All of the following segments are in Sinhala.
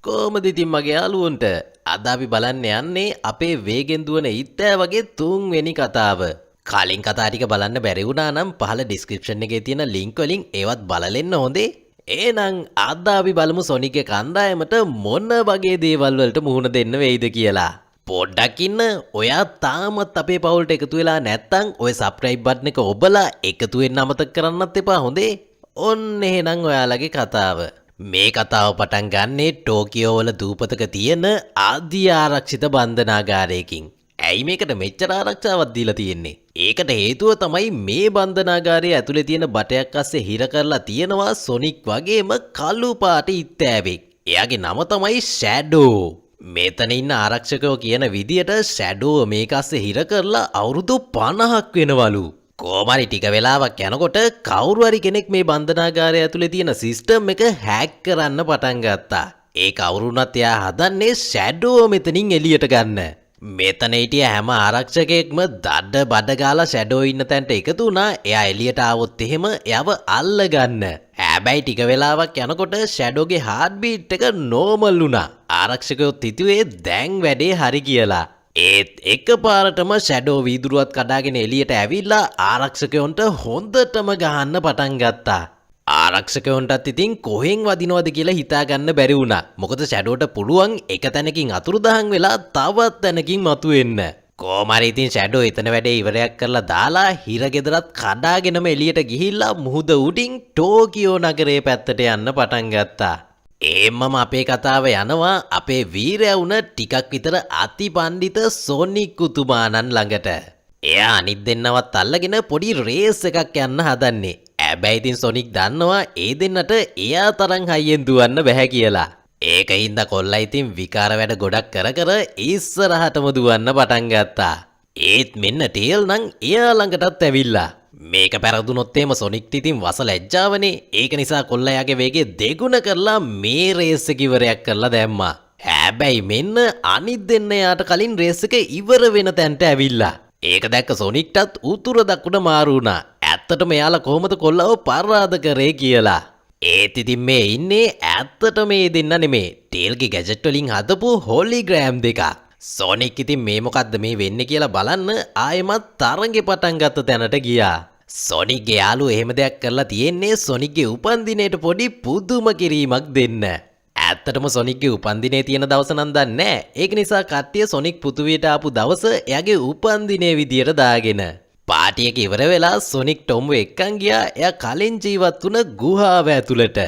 කොහමද ඉතින් මගේ යාළුවන්ට අද අපි බලන්න යන්නේ අපේ වේගෙන් දුවන ඉත්තෑ වගේ තුන්වෙනි කතාව. කලින් කතා ටික බලන්න බැරි වුණා නම් පහළ ඩිස්ක්‍රිප්ෂන් එකේ තියෙන ලින්ක් වලින් ඒවත් බලලෙන්න හොඳේ. එහෙනම් අද අපි බලමු සොනික්ගේ කණ්ඩායමට මොන වගේ දේවල් වලට මුහුණ දෙන්න වෙයිද කියලා. පොඩ්ඩක් ඉන්න. ඔයා තාමත් අපේ පවුලට එකතු වෙලා නැත්නම් ඔය සබ්ස්ක්‍රයිබ් බටන් එක ඔබලා එකතු වෙන්න අමතක කරන්නත් එපා හොඳේ. ඔන්න එහෙනම් ඔයාලගේ කතාව. මේ කතාව පටන් ගන්නේ ටෝකියෝ වල දූපතක තියෙන ආදි ආරක්ෂිත බන්ධනාගාරයකින්. ඇයි මේකට මෙච්චර ආරක්ෂාවක් දීලා තියෙන්නේ? ඒකට හේතුව තමයි මේ බන්ධනාගාරයේ ඇතුලේ තියෙන බටයක් අස්සේ හිර කරලා තියෙනවා සොනික් වගේම කළු පාට ඉත්තෑවෙක්. එයාගේ නම තමයි ෂැඩෝ. මෙතන ඉන්න ආරක්ෂකයෝ කියන විදියට ෂැඩෝ මේක අස්සේ හිර කරලා අවුරුදු 50ක් වෙනවලු. කොහොමරි ටික වෙලාවක් යනකොට කවුරු හරි කෙනෙක් මේ බන්ධනාගාරය ඇතුලේ තියෙන සිස්ටම් එක හැක් කරන්න පටන් ගත්තා. ඒ කවුරුණත් එයා හදන්නේ ෂැඩෝ මෙතනින් එළියට ගන්න. මෙතන හිටිය හැම ආරක්ෂකයෙක්ම දඩ බඩ ගාලා ෂැඩෝ ඉන්න තැනට එකතු වුණා. එයා එළියට ආවොත් එහෙම එයාව අල්ල ගන්න. හැබැයි ටික වෙලාවක් යනකොට ෂැඩෝගේ හાર્ට් බීට් එක නෝමල් වුණා. ආරක්ෂකයොත් හිතුවේ දැන් වැඩේ හරි කියලා. ඒත් එකපාරටම ෂැඩෝ වීදුරුවත් කඩාගෙන එළියට ඇවිල්ලා ආරක්ෂකයන්ට හොඳටම ගහන්න පටන් ගත්තා. ආරක්ෂකයන්ටත් ඉතින් කොහෙන් වදිනවද කියලා හිතාගන්න බැරි වුණා. මොකද ෂැඩෝට පුළුවන් එක තැනකින් අතුරුදහන් වෙලා තවත් තැනකින් මතුවෙන්න. කොහොමරි ඉතින් ෂැඩෝ එතන වැඩේ ඉවරයක් කරලා දාලා හිරගෙදරත් කඩාගෙනම එළියට ගිහිල්ලා මුහුද උඩින් ටෝකියෝ නගරේ පැත්තට යන්න පටන් ගත්තා. එම්මම අපේ කතාව යනවා අපේ වීරයා වුණ ටිකක් විතර අතිපණ්ඩිත සොනික් කුතුමාණන් ළඟට. එයා අනිත් දෙන්නවත් අල්ලගෙන පොඩි රේස් එකක් යන්න හදන්නේ. හැබැයි ඉතින් සොනික් දන්නවා ඒ දෙන්නට එයා තරම් හයියෙන් දුවන්න බැහැ කියලා. ඒකින්ද කොල්ලා ඉතින් විකාර වැඩ ගොඩක් කර ඉස්සරහටම දුවන්න පටන් ගත්තා. ඒත් මෙන්න ටේල් නම් එයා ළඟටත් ඇවිල්ලා. මේක පෙරදුනොත් එහෙම සොනික්ට ඉතින් වස ලැජ්ජාවනේ. ඒක නිසා කොල්ලා යාගේ වේගය දෙගුණ කරලා මේ රේස් එක ඉවරයක් කරලා දැම්මා. හැබැයි මෙන්න අනිත් දෙන්න යාට කලින් රේස් එක ඉවර වෙන තැනට ඇවිල්ලා. ඒක දැක්ක සොනික්ටත් උතුර දකුණ මාරු වුණා. ඇත්තටම එයාලා කොහොමද කොල්ලව පරාද කරේ කියලා. ඒත් ඉතින් මේ ඉන්නේ ඇත්තටම මේ දෙන්න නෙමේ. ටේල්ගේ ගැජට් වලින් හදපු හොලිග්‍රෑම් දෙක. සොනික් ඉතින් මේ මොකද්ද මේ වෙන්නේ කියලා බලන්න ආයෙමත් තරඟේ පටන් ගත්ත තැනට ගියා. සොනික්ගේ යාළුවෝ එහෙම දෙයක් කරලා තියෙන්නේ සොනික්ගේ උපන්දිනේට පොඩි පුදුම කිරීමක් දෙන්න. ඇත්තටම සොනික්ගේ උපන්දිනේ තියෙන දවස නම් දන්නේ නැහැ. ඒක නිසා කට්ටිය සොනික් පෘථුවියට ආපු දවස එයාගේ උපන්දිනේ විදියට දාගෙන. පාටි එක ඉවර වෙලා සොනික් ටොම්ව එක්කන් ගියා. එයා කලින් ජීවත් වුණ ගුහාව ඇතුළට.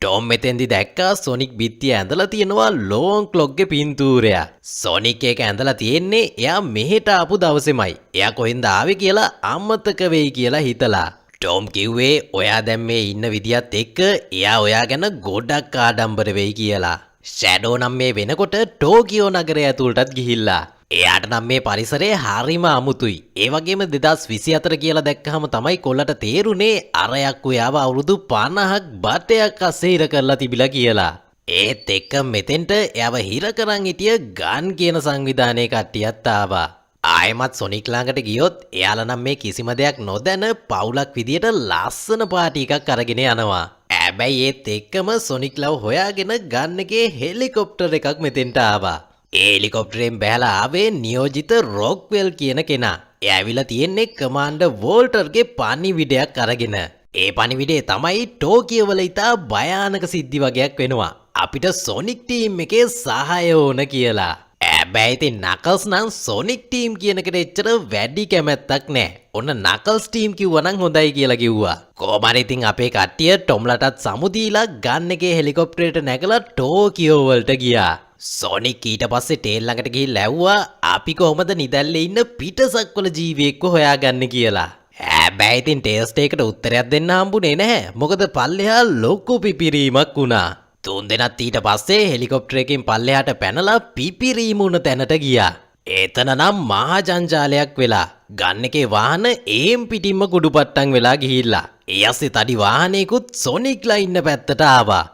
ටොම් මෙතෙන්දි දැක්කා සොනික් බිත්තිය ඇඳලා තියෙනවා ලෝන් ක්ලොක්ගේ පින්තූරයක්. සොනික් ඒක ඇඳලා තියෙන්නේ එයා මෙහෙට ආපු දවසෙමයි. එයා කොහෙන්ද ආවේ කියලා අමතක වෙයි කියලා හිතලා. ටොම් කිව්වේ ඔයා දැන් මේ ඉන්න විදියත් එක්ක එයා ඔයා ගැන ගොඩක් ආඩම්බර වෙයි කියලා. ෂැඩෝ නම් මේ වෙනකොට ටෝකියෝ නගරය ඇතුළටත් ගිහිල්ලා. එයාට නම් මේ පරිසරය හරිම අමුතුයි. ඒ වගේම 2024 කියලා දැක්කහම තමයි කොල්ලට තේරුනේ අරයක් ඔයාව අවුරුදු 50ක් බටයක් අස්සේ හිර කරලා තිබිලා කියලා. ඒත් එක්ක මෙතෙන්ට එයාව හිර කරන් හිටිය ගන් කියන සංවිධානයේ කට්ටියත් ආවා. ආයෙමත් සොනික් ළඟට ගියොත් එයාලා නම් මේ කිසිම දෙයක් නොදැන පවුලක් විදියට ලස්සන පාටි එකක් අරගෙන යනවා. හැබැයි ඒත් එක්කම සොනික් ලව හොයාගෙන ගන් එකේ හෙලිකොප්ටර් එකක් මෙතෙන්ට ආවා. ඒ හෙලිකොප්ටරෙන් බැලලා ආවේ නියෝජිත රොක්වෙල් කියන කෙනා. එයා ඇවිල්ලා තියෙන්නේ කමාන්ඩර් වෝල්ටර්ගේ පණිවිඩයක් අරගෙන. ඒ පණිවිඩය තමයි ටෝකියෝ වල ඉතා භයානක සිද්ධි වගේක් වෙනවා. අපිට සොනික් ටීම් එකේ සහාය ඕන කියලා. හැබැයි ඉතින් නකල්ස් නම් සොනික් ටීම් කියනකට එච්චර වැඩි කැමැත්තක් නැහැ. ඔන්න නකල්ස් ටීම් කිව්වනම් හොඳයි කියලා කිව්වා. කොහොමද ඉතින් අපේ කට්ටිය ටොම්ලටත් සමු දීලා ගන් එකේ හෙලිකොප්ටරයට නැගලා ටෝකියෝ වලට ගියා. සොනික් ඊට පස්සේ ටේල් ළඟට ගිහිල්ලා ඇහුවා අපි කොහොමද නිදැල්ලේ ඉන්න පිටසක්වල ජීවියෙක්ව හොයාගන්නේ කියලා. හැබැයි ඉතින් ටේස්ට් එකකට උත්තරයක් දෙන්න හම්බුනේ නැහැ. මොකද පල්ලෙහා ලොකු පිපිරීමක් වුණා. තුන් දෙනත් ඊට පස්සේ හෙලිකොප්ටර් එකකින් පල්ලෙහාට පැනලා පිපිරීම වුණ තැනට ගියා. එතන නම් මහා ජංජාලයක් වෙලා ගන්න එකේ වාහන ඒම් පිටින්ම කුඩුපට්ටම් වෙලා ගිහිල්ලා. ඒ ඇස්සේ තඩි වාහනයකුත් සොනික්ලා ඉන්න පැත්තට ආවා.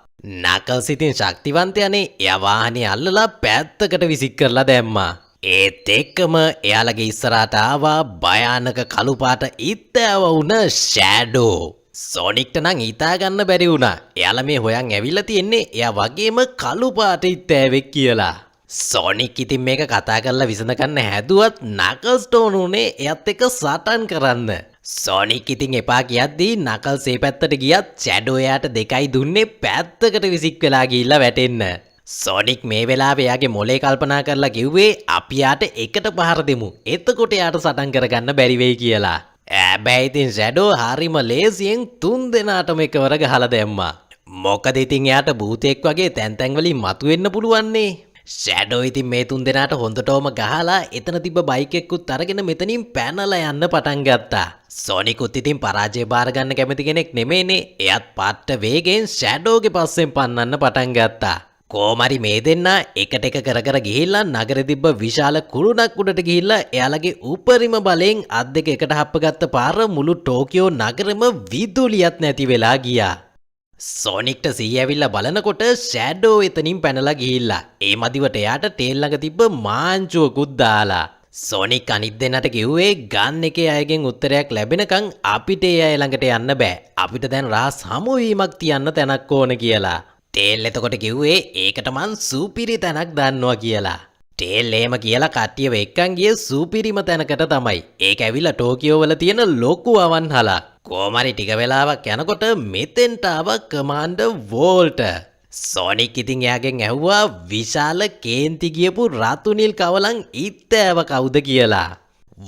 නකල්ස් ඉතින් ශක්තිවන්තයනේ. එයා වාහනේ අල්ලලා පැත්තකට විසික් කරලා දැම්මා. ඒත් එක්කම එයාලගේ ඉස්සරහට ආවා භයානක කළු පාට ඉත්තෑව වුණ ෂැඩෝ. සොනික්ට නම් හිතා ගන්න බැරි වුණා. එයාලා මේ හොයන් ඇවිල්ලා තියෙන්නේ එයා වගේම කළු පාට ඉත්තෑවෙක් කියලා. සොනික් ඉතින් මේක කතා කරලා විසඳ ගන්න හැදුවත් නකල්ස්ට උනේ එයත් එක්ක සටන් කරන්න. සොනික් ඉතින් එපා කියද්දී නකල්ස් ඒ පැත්තට ගියත් ෂැඩෝ එයාට දෙකයි දුන්නේ පැත්තකට විසික් වෙලා ගිහිල්ලා වැටෙන්න. සොනික් මේ වෙලාවේ එයාගේ මොලේ කල්පනා කරලා කිව්වේ අපි යාට එකට පහර දෙමු. එතකොට යාට සටන් කරගන්න බැරි වෙයි කියලා. හැබැයි ඉතින් ෂැඩෝ හරිම ලේසියෙන් තුන් දෙනාටම එකවර ගහලා දැම්මා. මොකද ඉතින් එයාට භූතෙක් වගේ තැන් තැන් වලින් මතුවෙන්න පුළුවන්නේ. ෂැඩෝ ඉතින් මේ තුන් දෙනාට හොඳටම ගහලා එතන තිබ්බ බයික් එකකුත් අරගෙන මෙතනින් පැනලා යන්න පටන් ගත්තා. සොනිකුත් ඉතින් පරාජය බාර ගන්න කැමති කෙනෙක් නෙමෙයිනේ. එයත් පට්ට වේගෙන් ෂැඩෝගේ පස්සෙන් පන්නන්න පටන් ගත්තා. කොහොමරි මේ දෙන්නා එකට එක කර කර ගිහිල්ලා නගරෙ තිබ්බ විශාල කුළුණක් උඩට ගිහිල්ලා එයාලගේ උපරිම බලෙන් අත් දෙක එකට හප්පගත්ත පාර මුළු ටෝකියෝ නගරෙම විදුලියත් නැති වෙලා ගියා. සොනික්ට සිහි ඇවිල්ලා බලනකොට ෂැඩෝ එතනින් පැනලා ගිහිල්ලා ඒ මදිවට එයාට ටේල් ළඟ තිබ්බ මාංචුවකුත් දාලා. සොනික් අනිත් දෙන්නට කිව්වේ ගන් එකේ අයගෙන් උත්තරයක් ලැබෙනකන් අපිට ඒ අය ළඟට යන්න බෑ. අපිට දැන් රහස් හමුවීමක් තියන්න තැනක් ඕන කියලා. ටේල් එතකොට කිව්වේ ඒකට මං සූපිරි තැනක් දන්නවා කියලා. ටේල් එහෙම කියලා කට්ටියව එක්කන් ගියේ සූපිරිම තැනකට තමයි. ඒක ඇවිල්ලා ටෝකියෝ වල තියෙන ලොකු අවන්හලක්. කොහමරි ටික වෙලාවක් යනකොට මෙතෙන්ට ආව කමාන්ඩර් වෝල්ට්. සොනික් ඉතින් එයාගෙන් ඇහුවා විශාල කේන්ති ගියපු රතු නිල් කවලන් ඉත්තෑව කවුද කියලා.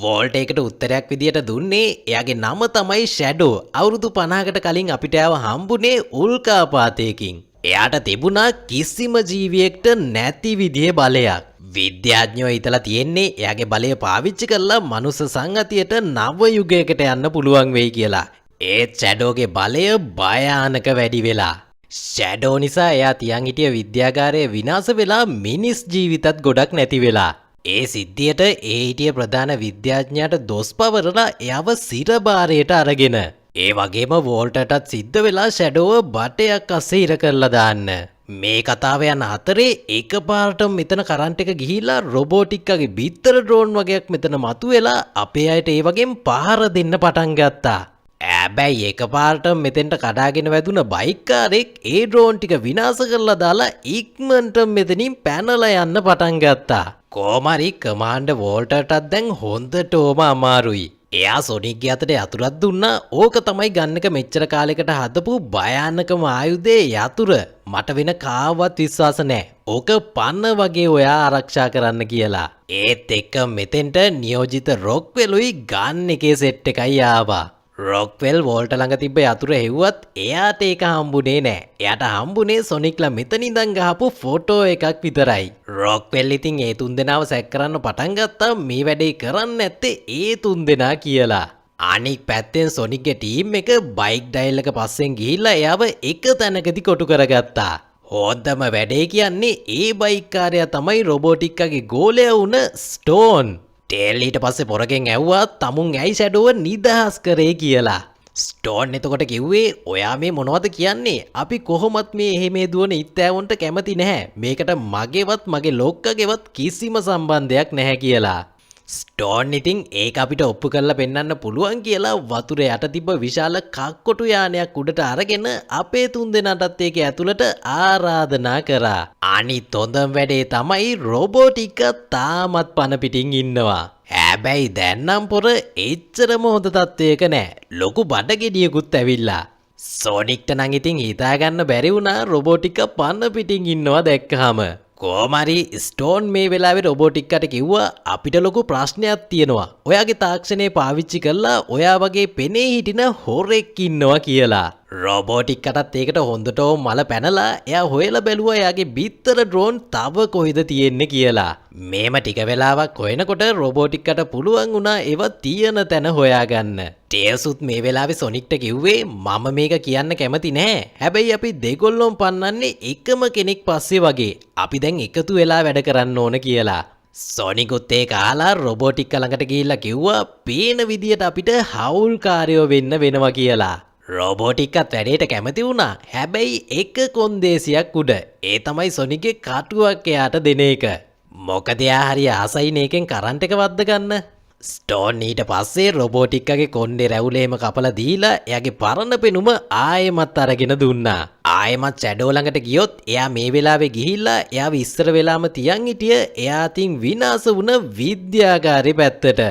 වෝල්ට් ඒකට උත්තරයක් විදියට දුන්නේ එයාගේ නම තමයි ෂැඩෝ. අවුරුදු 50කට කලින් අපිට ආව හම්බුනේ උල්කාපාතයකින්. එයාට තිබුණා කිසිම ජීවියෙක්ට නැති විදිහේ බලයක්. විද්‍යාඥයෝ හිතලා තියෙන්නේ එයාගේ බලය පාවිච්චි කරලා මනුස්ස සංහතියට නව යුගයකට යන්න පුළුවන් වෙයි කියලා. ඒත් ෂැඩෝගේ බලය භයානක වැඩි වෙලා. ෂැඩෝ නිසා එයා තියන් හිටිය විද්‍යාගාරය විනාශ වෙලා මිනිස් ජීවිතත් ගොඩක් නැති වෙලා. ඒ සිද්ධියට ඒ හිටිය ප්‍රධාන විද්‍යාඥයාට දොස් පවරලා එයාව සිරබාරයට අරගෙන. ඒ වගේම වෝල්ටටත් සිද්ධ වෙලා ෂැඩෝව බටයක් අස්සේ ඉර කරලා දාන්න. මේ කතාව යන අතරේ එකපාරටම මෙතන කරන්ට් එක ගිහිලා රොබෝටික්කගේ බිත්තර ඩ්‍රෝන් වගේක් මෙතන මතුවෙලා අපේ අයට ඒ වගේම පහර දෙන්න පටන් ගත්තා. හැබැයි එකපාරටම මෙතෙන්ට කඩාගෙන වැදුන බයික්කාරෙක් ඒ ඩ්‍රෝන් ටික විනාශ කරලා දාලා ඉක්මනට මෙතනින් පැනලා යන්න පටන් ගත්තා. කොහමරි කමාන්ඩර් වෝල්ටර්ටත් දැන් හොඳටම අමාරුයි. එයා සොනික්ගේ අතට යතුරක් දුන්නා. ඕක තමයි ගන්නක මෙච්චර කාලයකට හදපු භයානකම ආයුධේ යතුර. මට වෙන කාවත් විශ්වාස නැහැ. ඕක පන්න වගේ ඔයා ආරක්ෂා කරන්න කියලා. ඒත් එක්ක මෙතෙන්ට නියෝජිත රොක්වෙලුයි ගන්න එකේ සෙට් එකයි ආවා. රොක්වෙල් වෝල්ට ළඟ තිබ්බ යතුර හෙව්වත් එයාට ඒක හම්බුනේ නෑ. එයාට හම්බුනේ සොනික්ලා මෙතන ඉඳන් ගහපු ෆොටෝ එකක් විතරයි. රොක්වෙල් ඉතින් ඒ තුන්දෙනාව සැක් කරන්න පටන් ගත්තා මේ වැඩේ කරන්න නැත්තේ ඒ තුන්දෙනා කියලා. අනික් පැත්තෙන් සොනික්ගේ ටීම් එක බයික් ඩයල් එක පස්සෙන් ගිහිල්ලා එයාව එක තැනකදී කොටු කරගත්තා. හොඳම වැඩේ කියන්නේ ඒ බයික්කාරයා තමයි රොබෝටික්කගේ ගෝලයා වුණ ස්ටෝන්. ටේල් ඊට පස්සේ පොරගෙන් ඇව්වා තමුන් ඇයි ෂැඩෝව නිදහස් කරේ කියලා. ස්ටෝන් එතකොට කිව්වේ ඔයා මේ මොනවද කියන්නේ? අපි කොහොමත් මේ එහෙමේ දුවන ඉත්තෑවොන්ට කැමති නැහැ. මේකට මගේවත් මගේ ලොක්කගේවත් කිසිම සම්බන්ධයක් නැහැ කියලා. ස්ටෝන් ඉතින් ඒක අපිට ඔප්පු කරලා පෙන්වන්න පුළුවන් කියලා වතුර යට තිබ්බ විශාල කක්කොටු යානයක් උඩට අරගෙන අපේ තුන්දෙනාටත් ඒක ඇතුළට ආරාධනා කරා. අනිත් හොඳම වැඩේ තමයි රොබෝටික තාමත් පන පිටින් ඉන්නවා. හැබැයි දැන් නම් පොර එච්චරම හොඳ තත්ත්වයක නෑ. ලොකු බඩගෙඩියකුත් ඇවිල්ලා. සොනික්ට නම් ඉතින් හිතාගන්න බැරි වුණා රොබෝටික පන පිටින් ඉන්නවා දැක්කහම. කොහමරි ස්ටෝන් මේ වෙලාවේ රොබෝටික්කට කිව්වා අපිට ලොකු ප්‍රශ්නයක් තියෙනවා. ඔයාගේ තාක්ෂණය පාවිච්චි කරලා ඔයා වගේ පෙනේ හිටින හොරෙක් ඉන්නවා කියලා. රොබෝටික්කටත් ඒකට හොඳටම මල පැනලා එයා හොයලා බැලුවා එයාගේ බිත්තර ඩ්‍රෝන් තව කොහෙද තියෙන්නේ කියලා. මේම ටික වෙලාවක් හොයනකොට රොබෝටික්කට පුළුවන් වුණා ඒව තියෙන තැන හොයාගන්න. ටේල්සුත් මේ වෙලාවේ සොනික්ට කිව්වේ මම මේක කියන්න කැමති නෑ. හැබැයි අපි දෙගොල්ලොම පන්නන්නේ එකම කෙනෙක් පස්සේ වගේ. අපි දැන් එකතු වෙලා වැඩ කරන්න ඕන කියලා. සොනිකුත් ඒක අහලා රොබෝටික්ක ළඟට ගිහිල්ලා කිව්වා පේන විදියට අපිට හවුල්කාරයෝ වෙන්න වෙනවා කියලා. රොබෝටික්කත් වැඩේට කැමති වුණා. හැබැයි එක කොන්දේසියක් උඩ. ඒ තමයි සොනික්ගේ කටුවක් එයාට දෙන එක. මොකද එයා හරි ආසයිනේ එකෙන් කරන්ට් එක වද්ද ගන්න. ස්ටෝන් ඊට පස්සේ රොබෝටික්කගේ කොණ්ඩේ රැවුලේම කපලා දීලා එයාගේ පරණ පෙනුම ආයෙමත් අරගෙන දුන්නා. ආයෙමත් ෂැඩෝ ළඟට ගියොත් එයා මේ වෙලාවේ ගිහිල්ලා එයාව ඉස්සර වෙලාම තියන් හිටිය එයා අතින් විනාශ වුණ විද්‍යාගාරේ පැත්තට.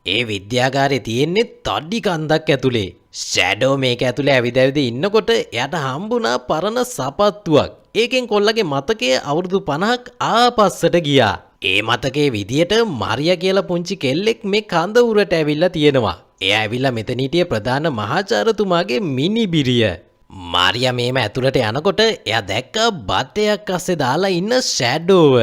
ඒ විද්‍යාගාරේ තියෙන්නේ තඩි කන්දක් ඇතුලේ. ෂැඩෝ මේක ඇතුලේ ඇවිද ඇවිද ඉන්නකොට එයාට හම්බුණා පරණ සපත්තුවක්. ඒකෙන් කොල්ලගේ මතකය අවුරුදු 50ක් ආපස්සට ගියා. ඒ මතකයේ විදියට මරියා කියලා පුංචි කෙල්ලෙක් මේ කඳ උරට ඇවිල්ලා තියෙනවා. එයා ඇවිල්ලා මෙතන හිටිය ප්‍රධාන මහාචාර්යතුමාගේ මිනිබිරිය. මරියා මේම ඇතුළට යනකොට එයා දැක්කා බතයක් අස්සේ දාලා ඉන්න ෂැඩෝව.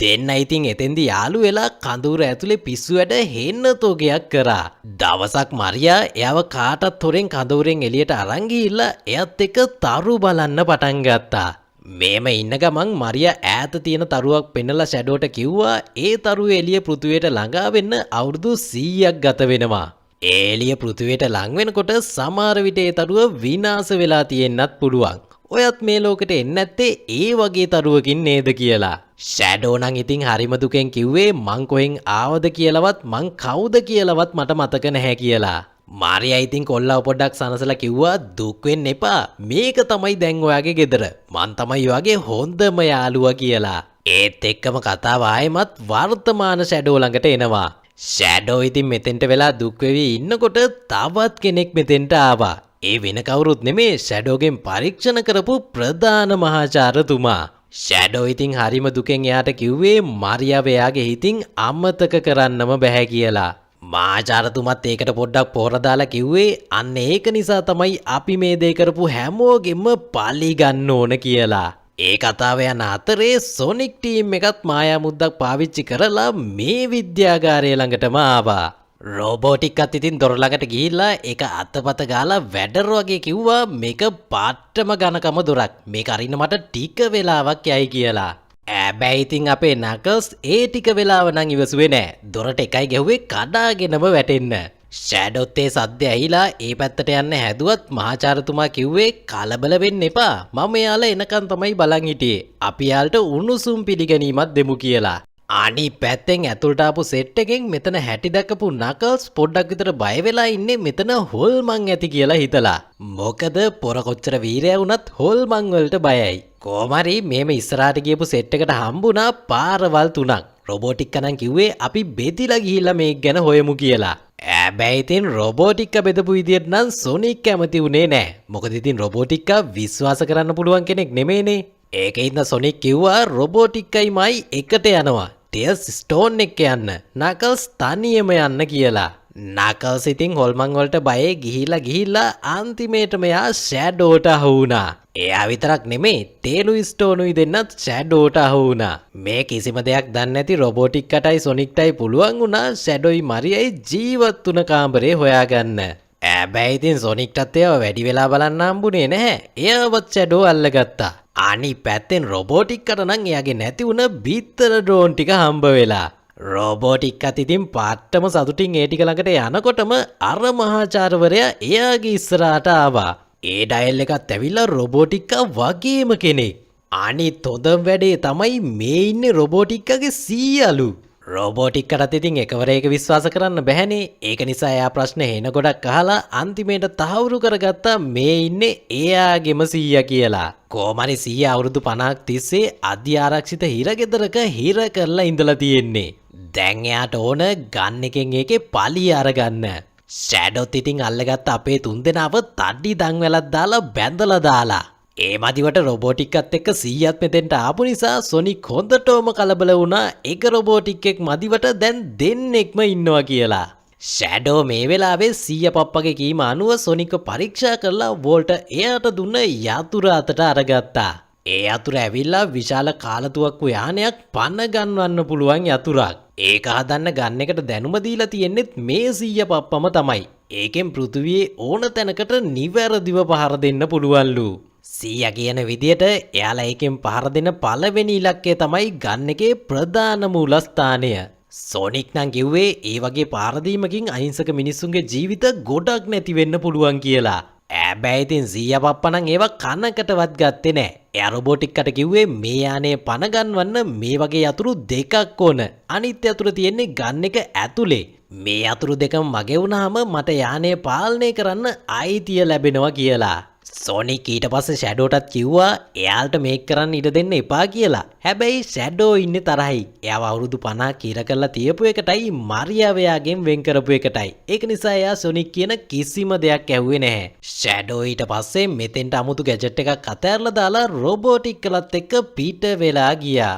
දෙන්න ඉතින් එතෙන්දි යාළු වෙලා කඳුර ඇතුලේ පිස්සු වැඩ හෙන්න තෝගයක් කරා. දවසක් මරියා එයාව කාටත් හොරෙන් කඳුරෙන් එළියට අරන් ගිහිල්ලා එයත් එක්ක තරු බලන්න පටන් ගත්තා. මේම ඉන්න ගමන් මරියා ඈත තියෙන තරුවක් පෙන්නලා ෂැඩෝට කිව්වා ඒ තරුවේ එළිය පෘථුවියට ළඟා වෙන්න අවුරුදු 100ක් ගත වෙනවා. ඒ එළිය පෘථුවියට ලං වෙනකොට සමහර විට ඒ තරුව විනාශ වෙලා තියෙන්නත් පුළුවන්. ඔයත් මේ ලෝකෙට එන්නේ නැත්තේ ඒ වගේ තරුවකින් නේද කියලා. ෂැඩෝ නම් ඉතින් හරිම දුකෙන් කිව්වේ මං කොහෙන් ආවද කියලාවත් මං කවුද කියලාවත් මට මතක නැහැ කියලා. මාරියා ඉතින් කොල්ලව පොඩ්ඩක් සනසලා කිව්වා දුක් වෙන්න එපා. මේක තමයි දැන් ඔයාගේ ගෙදර. මං තමයි ඔයාගේ හොඳම යාළුවා කියලා. ඒත් එක්කම කතාව ආයෙමත් වර්තමාන ෂැඩෝ ළඟට එනවා. ෂැඩෝ ඉතින් මෙතෙන්ට වෙලා දුක් වෙවි ඉන්නකොට තවත් කෙනෙක් මෙතෙන්ට ආවා. ඒ වෙන කවුරුත් නෙමේ ෂැඩෝගෙන් පරීක්ෂණ කරපු ප්‍රධාන මහාචාර්යතුමා. ෂැඩෝ ඉතින් හරිම දුකෙන් එයාට කිව්වේ මරියාව එයාගේ හිතින් අමතක කරන්නම බැහැ කියලා. මහාචාර්යතුමත් ඒකට පොඩ්ඩක් පොහොර දාලා කිව්වේ අන්න ඒක නිසා තමයි අපි මේ දේ කරපු හැමෝගෙම පලි ගන්න ඕන කියලා. ඒ කතාව යන අතරේ සොනික් ටීම් එකත් මායා මුද්දක් පාවිච්චි කරලා මේ විද්‍යාගාරය ළඟටම ආවා. රෝබෝටික්කත් ඉතින් දොර ළඟට ගිහිල්ලා ඒක අතපත ගාලා වැඩර වගේ කිව්වා මේක පාට්ටම ඝනකම දොරක්. මේක අරින්න මට ටික වෙලාවක් යයි කියලා. හැබැයි ඉතින් අපේ නකල්ස් ඒ ටික වෙලාව නම් ඉවසුවේ නෑ. දොරට එකයි ගැහුවේ කඩාගෙනම වැටෙන්න. ෂැඩොත් ඒ සද්ද ඇහිලා ඒ පැත්තට යන්න හැදුවත් මහාචාර්යතුමා කිව්වේ කලබල වෙන්න එපා. මම එයාලා එනකන් තමයි බලන් හිටියේ. අපි යාලට උණුසුම් පිළිගැනීමක් දෙමු කියලා. අනිත් පැත්තෙන් ඇතුළට ආපු සෙට් එකෙන් මෙතන හැටි දැකපු නකල්ස් පොඩ්ඩක් විතර බය වෙලා ඉන්නේ මෙතන හොල්මන් ඇති කියලා හිතලා. මොකද පොර කොච්චර වීරයා වුණත් හොල්මන් වලට බයයි. කොහමරි මේම ඉස්සරහට ගියපු සෙට් එකට හම්බුණා පාරවල් 3ක්. රොබෝටික්ක නම් කිව්වේ අපි බෙදිලා ගිහිල්ලා මේක ගැන හොයමු කියලා. හැබැයි ඉතින් රොබෝටික්ක බෙදපු විදියට නම් සොනික් කැමති උනේ නෑ. මොකද ඉතින් රොබෝටික්ක විශ්වාස කරන්න පුළුවන් කෙනෙක් නෙමෙයිනේ. ඒකෙන්ද සොනික් කිව්වා රොබෝටික්කයිමයි එකට යනවා. ටෙල්ස් ස්ටෝන් එක යන්න. නකල්ස් තනියම යන්න කියලා. නකල්ස් ඉතින් හොල්මන් වලට බයේ ගිහිල්ලා අන්තිමේටම යා ෂැඩෝට අහු වුණා. එයා විතරක් නෙමේ ටේලු ස්ටෝනුයි දෙන්නත් ෂැඩෝට අහු වුණා. මේ කිසිම දෙයක් දන්නේ නැති රොබෝටික්කටයි සොනික්ටයි පුළුවන් වුණා ෂැඩෝයි මරියයි ජීවත් වුණ කාමරේ හොයාගන්න. හැබැයි ඉතින් සොනික්ටත් ඒව වැඩි වෙලා බලන්න හම්බුනේ නැහැ. එයාවත් ෂැඩෝ අල්ලගත්තා. අනිත් පැත්තෙන් රොබෝටික්කට නම් එයාගේ නැති වුණ බිත්තර ඩ්‍රෝන් ටික හම්බ වෙලා. රොබෝටික්කත් ඉතින් පාට්ටම සතුටින් ඒ ටික ළඟට යනකොටම අර මහාචාර්යවරයා එයාගේ ඉස්සරහට ආවා. ඒ ඩයල් එකත් ඇවිල්ලා රොබෝටික්කා වගේම කෙනෙක්. අනිත් හොඳම වැඩේ තමයි මේ ඉන්නේ රොබෝටික්කාගේ සීයාලු. රොබෝටික්කටත් ඉතින් එකවරේක විශ්වාස කරන්න බැහැනේ. ඒක නිසා එයා ප්‍රශ්න එන ගොඩක් අහලා අන්තිමේට තහවුරු කරගත්තා මේ ඉන්නේ එයාගේම සීයා කියලා. කොහමරි සීයා අවුරුදු 50ක් තිස්සේ අධි ආරක්ෂිත හිරගෙදරක හිර කරලා ඉඳලා තියෙන්නේ. දැන් එයාට ඕන ගන් එකෙන් ඒකේ පලිය අරගන්න. ෂැඩොත් ඉතින් අල්ලගත්ත අපේ තුන්දෙනාව තඩි දන් වැලක් දාලා බැඳලා දාලා. ඒ මදිවට රොබෝටික්කත් එක්ක සීයත් මෙතෙන්ට ආපු නිසා සොනික් හොඳටම කලබල වුණා. එක රොබෝටික්ෙක් මදිවට දැන් දෙන්නෙක්ම ඉන්නවා කියලා. ෂැඩෝ මේ වෙලාවේ සීය පප්පගේ කීම අනුව සොනික්ව පරීක්ෂා කරලා වෝල්ට එයාට දුන්න යතුර අතට අරගත්තා. ඒ යතුර ඇවිල්ලා විශාල කාලතුවක්කු යානයක් පණ ගන්වන්න පුළුවන් යතුරක්. ඒක හදන්න ගන්න එකට දැනුම දීලා තියෙන්නෙත් මේ සීය පප්පම තමයි. ඒකෙන් පෘථිවියේ ඕන තැනකට නිවැරදිව පහර දෙන්න පුළුවන්ලු. සීයා කියන විදියට එයාලා ඒකෙන් පහර දෙන පළවෙනි ඉලක්කය තමයි ගන්න එකේ ප්‍රධාන මූලස්ථානය. සොනික් නම් කිව්වේ ඒ වගේ පහර දීමකින් අහිංසක මිනිස්සුන්ගේ ජීවිත ගොඩක් නැති වෙන්න පුළුවන් කියලා. හැබැයි ඉතින් සීයා පප්පා නම් ඒව කනකටවත් ගත්තේ නැහැ. එයා රොබෝටික්කට කිව්වේ මේ යානේ පණ ගන්වන්න මේ වගේ යතුරු දෙකක් ඕන. අනිත් යතුරු තියෙන්නේ ගන්න එක ඇතුලේ. මේ අතුරු දෙකම මගේ වුණාම මට යානය පාලනය කරන්න අයිතිය ලැබෙනවා කියලා. සොනික් ඊට පස්සේ ෂැඩෝටත් කිව්වා එයාලට මේක කරන්න ඉඩ දෙන්න එපා කියලා. හැබැයි ෂැඩෝ ඉන්නේ තරහයි. එයාව අවුරුදු 50 කිර කරලා තියපු එකටයි මරියාව එයාගෙන් වෙන් කරපු එකටයි. ඒක නිසා එයා සොනික් කියන කිසිම දෙයක් ඇහුවේ නැහැ. ෂැඩෝ ඊට පස්සේ මෙතෙන්ට අමුතු ගැජට් එකක් අතෑරලා දාලා රොබෝටික් කලත් එක්ක පිට වෙලා ගියා.